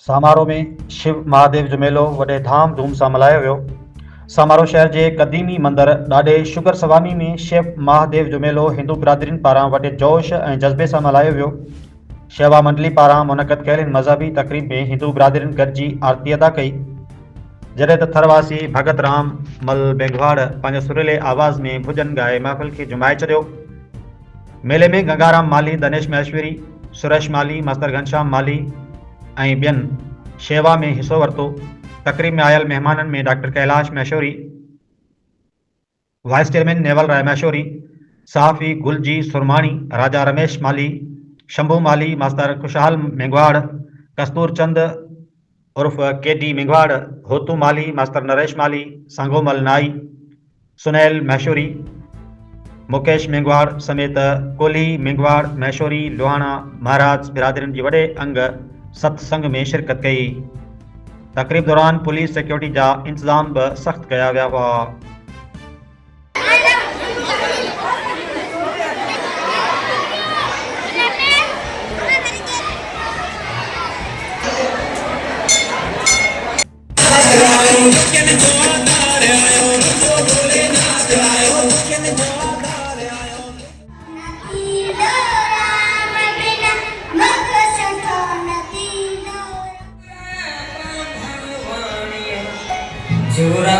समारोह में शिव महादेव जो मेलो वॾे धाम धूम सां मल्हायो वियो। समारोह शहर जे क़दीमी मंदर ॾाढे शुगर सवामी में शिव महादेव जो मेलो हिंदू बिरादरीन पारां वॾे जोश ऐं जज़्बे सां मल्हायो वियो। शेवा मंडली पारां मुनक़द कयल हिन मज़हबी तक़रीब में हिंदू बिरादरीन गॾिजी आरती अदा कई। जॾहिं त थरवासी भगत राम मल बेघवाड़ पंहिंजे सुरीले आवाज़ में भुॼन ॻाए महफ़िल खे जुमाए छॾियो। मेले में गंगाराम माली, दनेश महेश्वरी, सुरेश माली, मास्तर घनश्याम माली ऐं ॿियनि शेवा में हिसो वरितो। तक़रीब में आयल महिमाननि में doctor Kailash Maishori, vice chairman Naval Rai Maishori, सहाफ़ी गुलजी सुरमाणी, राजा रमेश माली, शंभू माली, मास्तर खुशहाल मेघवाड़, कस्तूर चंद उर्फ केडी मेघवाड़, होतू माली, मास्तर नरेश माली, सांगोमल नाई, सुनैल मैशोरी, मुकेश मेघवाड़ समेत कोली मेघवाड़ मैशोरी लोहाणा महाराज बिरादरीन जी वॾे अंग सत्संग में शिरकत कई। तक़रीब दौरान पुलिस सिक्योरिटी जा इंतज़ाम बि सख़्त कया विया हुआ। जोरा